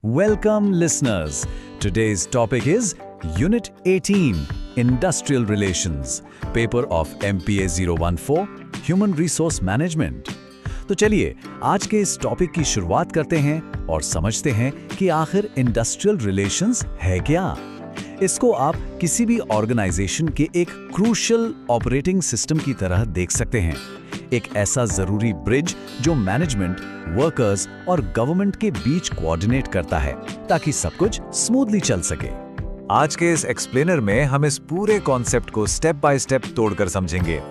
Welcome, listeners. Today's topic is Unit 18 Industrial Relations, paper of MPA 014 Human Resource Management. तो चलिए आज के इस टॉपिक की शुरुआत करते हैं और समझते हैं कि आखिर इंडस्ट्रियल रिलेशंस है क्या। इसको आप किसी भी ऑर्गेनाइजेशन के एक क्रूशियल ऑपरेटिंग सिस्टम की तरह देख सकते हैं, एक ऐसा जरूरी ब्रिज जो मैनेजमेंट, वर्कर्स और गवर्नमेंट के बीच कोऑर्डिनेट करता है ताकि सब कुछ स्मूथली चल सके। आज के इस एक्सप्लेनर में हम इस पूरे कॉन्सेप्ट को स्टेप बाय स्टेप तोड़कर समझेंगे।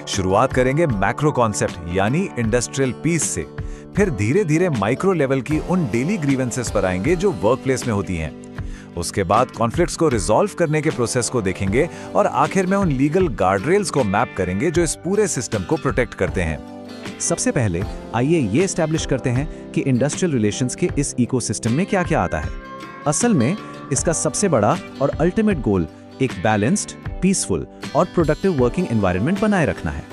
शुरुआत करेंगे मैक्रो कॉन्सेप्ट यानी इंडस्ट्रियल पीस से, फिर धीरे धीरे माइक्रो लेवल की उन डेली ग्रीवेंसेस पर आएंगे जो वर्कप्लेस में होती हैं। उसके बाद कॉन्फ्लिक्ट्स को रिजॉल्व करने के प्रोसेस को देखेंगे और आखिर में उन लीगल गार्डरेल्स को मैप करेंगे जो इस पूरे सिस्टम को प्रोटेक्ट करते हैं। सबसे पहले आइए ये एस्टैब्लिश करते हैं कि इंडस्ट्रियल रिलेशंस के इस इकोसिस्टम में क्या-क्या आता है। असल में इसका सबसे बड़ा और अल्टीमेट गोल एक बैलेंस्ड, पीसफुल और प्रोडक्टिव वर्किंग एनवायरनमेंट बनाए रखना है।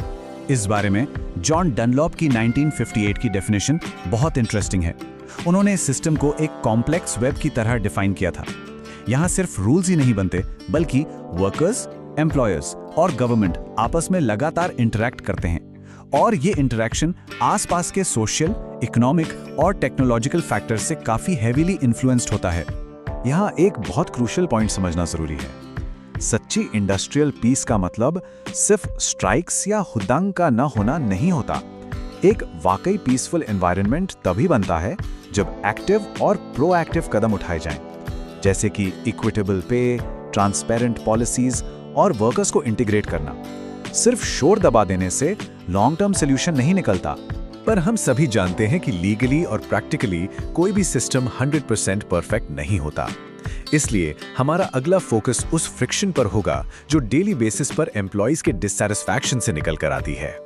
इस बारे में जॉन डनलॉप की 1958 की डेफिनेशन बहुत इंटरेस्टिंग है। उन्होंने इस सिस्टम को एक कॉम्प्लेक्स वेब की तरह डिफाइन किया था। यहाँ सिर्फ रूल्स ही नहीं बनते, बल्कि वर्कर्स, एम्प्लॉयर्स और गवर्नमेंट आपस में लगातार इंटरैक्ट करते हैं और ये इंटरैक्शन आसपास के सोशल, इकोनॉमिक और टेक्नोलॉजिकल फैक्टर्स से काफी हेवीली इन्फ्लुएंस्ड होता है। यहाँ एक बहुत क्रूशियल पॉइंट समझना जरूरी है। सच्ची इंडस्ट्रियल पीस का मतलब सिर्फ स्ट्राइक्स या हुदंग का न होना नहीं होता। एक वाकई पीसफुल एनवायरनमेंट तभी बनता है जब एक्टिव और प्रोएक्टिव कदम उठाए जाएं, जैसे कि इक्विटेबल पे, ट्रांसपेरेंट पॉलिसीज और वर्कर्स को इंटीग्रेट करना। सिर्फ शोर दबा देने से लॉन्ग टर्म सॉल्यूशन नहीं निकलता। पर हम सभी जानते हैं कि लीगली और प्रैक्टिकली कोई भी सिस्टम 100% परफेक्ट नहीं होता। इसलिए हमारा अगला फोकस उस फ्रिक्शन पर होगा जो डेली बेसिस पर एम्प्लॉइज के डिससैटिस्फैक्शन से निकल कर आती है।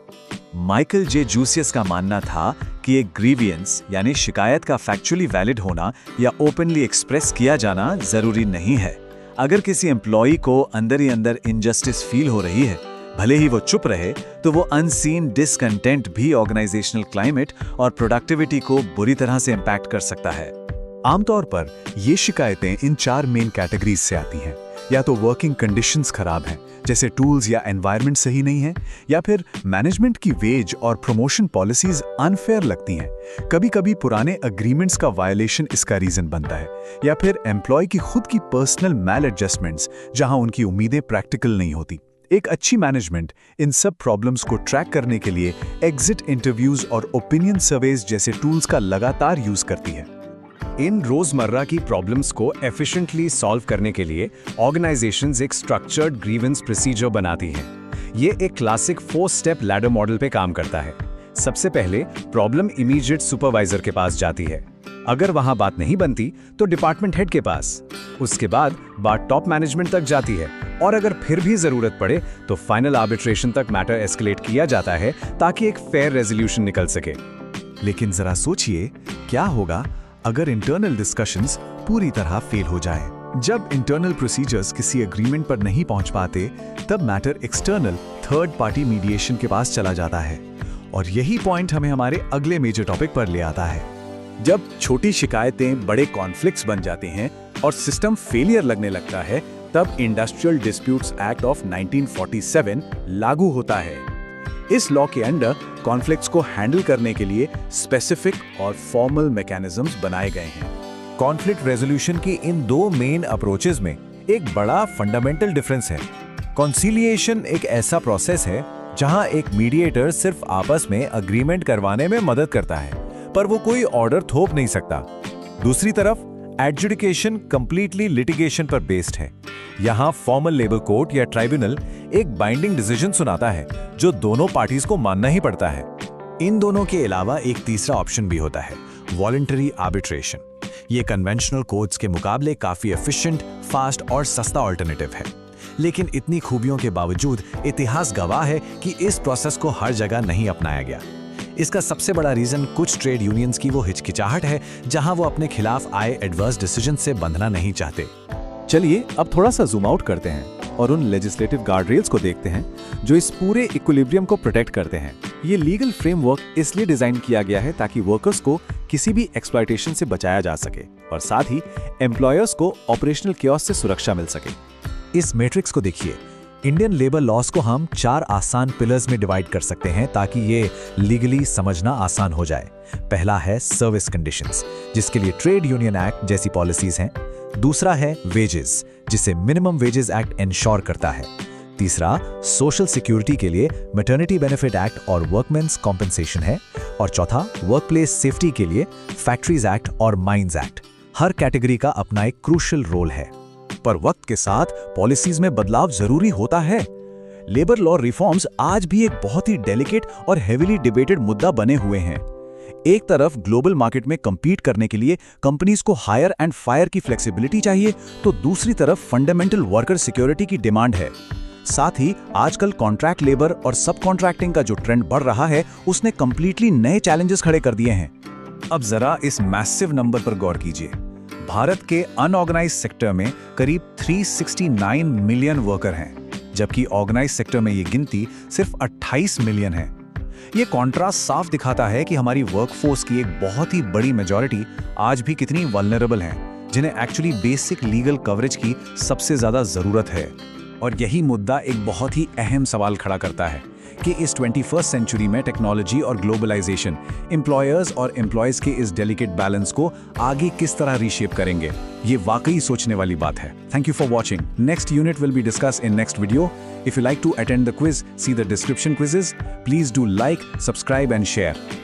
माइकल जे जूसियस का मानना था कि एक ग्रीवियंस यानी शिकायत का फैक्चुअली वैलिड होना या ओपनली एक्सप्रेस किया जाना जरूरी नहीं है। अगर किसी एम्प्लॉई को अंदर ही अंदर इनजस्टिस फील हो रही है, भले ही वो चुप रहे, तो वो अनसीन डिसकंटेंट भी ऑर्गेनाइजेशनल क्लाइमेट और प्रोडक्टिविटी को बुरी तरह से इंपैक्ट कर सकता है। आमतौर पर ये शिकायतें इन 4 मेन कैटेगरीज से आती हैं। या तो वर्किंग कंडीशंस खराब हैं, जैसे टूल्स या एनवायरनमेंट सही नहीं है, या फिर मैनेजमेंट की वेज और प्रमोशन पॉलिसीज अनफेयर लगती हैं। कभी-कभी पुराने एग्रीमेंट्स का वायलेशन इसका रीजन बनता है, या फिर एम्प्लॉय की खुद की पर्सनल मैल एडजस्टमेंट्स जहां उनकी उम्मीदें प्रैक्टिकल नहीं होती। एक अच्छी मैनेजमेंट इन सब प्रॉब्लम्स को ट्रैक करने के लिए एग्जिट इंटरव्यूज और ओपिनियन सर्वेज जैसे टूल्स का लगातार यूज करती है। इन रोजमर्रा की प्रॉब्लम्स को एफिशिएंटली सॉल्व करने के लिए ऑर्गेनाइजेशंस एक स्ट्रक्चर्ड ग्रीवेंस प्रोसीजर बनाती हैं। ये एक क्लासिक 4 स्टेप लैडर मॉडल पे काम करता है। सबसे पहले प्रॉब्लम इमीडिएट सुपरवाइजर के पास जाती है। अगर वहां बात नहीं बनती तो डिपार्टमेंट हेड के पास। उसके बाद बात टॉप मैनेजमेंट तक जाती है और अगर फिर भी जरूरत पड़े तो फाइनल आर्बिट्रेशन तक मैटर एस्केलेट किया जाता है ताकि एक फेयर रेजोल्यूशन निकल सके। लेकिन जरा सोचिए, क्या होगा अगर इंटरनल डिस्कशंस पूरी तरह फेल हो जाए। जब इंटरनल प्रोसीजर्स किसी एग्रीमेंट पर नहीं पहुंच पाते, तब matter external third party mediation के पास चला जाता है। और यही पॉइंट हमें हमारे अगले मेजर टॉपिक पर ले आता है। जब छोटी शिकायतें बड़े कॉन्फ्लिक्ट्स बन जाती हैं और सिस्टम फेलियर लगने लगता है, तब इंडस्ट्रियल डिस्प्यूट्स एक्ट ऑफ 1947 लागू होता है। इस लॉ के अंडर कॉन्फ्लिक्ट्स को हैंडल करने के लिए स्पेसिफिक और फॉर्मल मैकेनिज्म्स बनाए गए हैं। कॉन्फ्लिक्ट रेजोल्यूशन की इन 2 मेन अप्रोचेस में एक बड़ा फंडामेंटल डिफरेंस है। कॉन्सिलिएशन एक ऐसा प्रोसेस है जहां एक मीडिएटर सिर्फ आपस में अग्रीमेंट करवाने में मदद करता है, पर वो कोई ऑर्डर थोप नहीं सकता। दूसरी तरफ एडजुडिकेशन कंप्लीटली लिटिगेशन पर बेस्ड है। यहाँ फॉर्मल लेबर कोर्ट या ट्राइब्यूनल एक बाइंडिंग डिसीजन सुनाता है जो दोनों पार्टीज को मानना ही पड़ता है। इन दोनों के अलावा एक तीसरा ऑप्शन भी होता है, वॉलंटरी आर्बिट्रेशन। ये कन्वेंशनल कोर्ट्स के मुकाबले काफी एफिशिएंट, फास्ट और सस्ता ऑल्टरनेटिव है। लेकिन इतनी खूबियों के बावजूद इतिहास गवाह है कि इस प्रोसेस को हर जगह नहीं अपनाया गया। इसका सबसे बड़ा रीजन कुछ ट्रेड यूनियंस की वो हिचकिचाहट है जहां वो अपने खिलाफ आए एडवर्स डिसीजन से बंधना नहीं चाहते। चलिए अब थोड़ा सा जूम आउट करते हैं और उन लेजिस्लेटिव गार्डरेल्स को देखते हैं जो इस पूरे इक्विलिब्रियम को प्रोटेक्ट करते हैं। ये लीगल फ्रेमवर्क इसलिए डिजाइन किया गया है ताकि वर्कर्स को किसी भी एक्सप्लॉयटेशन से बचाया जा सके और साथ ही एम्प्लॉयर्स को ऑपरेशनल केओस से सुरक्षा मिल सके। इस मैट्रिक्स को देखिए। इंडियन लेबर लॉस को हम 4 आसान पिलर्स में डिवाइड कर सकते हैं ताकि ये लीगली समझना आसान हो जाए। पहला है सर्विस कंडीशंस, जिसके लिए ट्रेड यूनियन एक्ट जैसी पॉलिसीज हैं। दूसरा है वेजेस, जिसे मिनिमम वेजेस एक्ट इंश्योर करता है। तीसरा सोशल सिक्योरिटी के लिए मैटरनिटी बेनिफिट एक्ट और वर्कमेंस कॉम्पेंसेशन है। और चौथा वर्कप्लेस सेफ्टी के लिए फैक्ट्रीज एक्ट और माइंस एक्ट। हर कैटेगरी का अपना एक क्रूशियल रोल है। पर वक्त के साथ पॉलिसीज में बदलाव जरूरी होता है। लेबर लॉ रिफॉर्म्स आज भी एक बहुत ही डेलिकेट और हेवीली डिबेटेड मुद्दा बने हुए हैं। एक तरफ ग्लोबल मार्केट में compete करने के लिए कंपनीज को हायर एंड फायर की फ्लेक्सिबिलिटी चाहिए, तो दूसरी तरफ फंडामेंटल वर्कर सिक्योरिटी की डिमांड है। साथ ही आजकल कॉन्ट्रैक्ट लेबर और सब कॉन्ट्रैक्टिंग का जो ट्रेंड बढ़ रहा है, उसने कंप्लीटली नए चैलेंजेस खड़े कर दिए हैं। अब जरा इस मैसिव नंबर पर गौर कीजिए। भारत के अनऑर्गेनाइज्ड सेक्टर में करीब 369 मिलियन वर्कर हैं, जबकि ऑर्गेनाइज्ड सेक्टर में ये गिनती सिर्फ 28 मिलियन है। ये कॉन्ट्रास्ट साफ दिखाता है कि हमारी वर्कफोर्स की एक बहुत ही बड़ी मेजॉरिटी आज भी कितनी वल्नरेबल हैं, जिन्हें एक्चुअली बेसिक लीगल कवरेज की सबसे ज्यादा जरूरत है। और यही मुद्दा एक बहुत ही अहम सवाल खड़ा करता है कि इस 21st सेंचुरी में टेक्नोलॉजी और ग्लोबलाइजेशन एम्प्लॉयर्स और एम्प्लॉयज के इस डेलिकेट बैलेंस को आगे किस तरह रीशेप करेंगे। ये वाकई सोचने वाली बात है। Thank you for watching. Next unit will be discuss in next video. If you like to attend the quiz, see the description quizzes. Please do like, subscribe and share.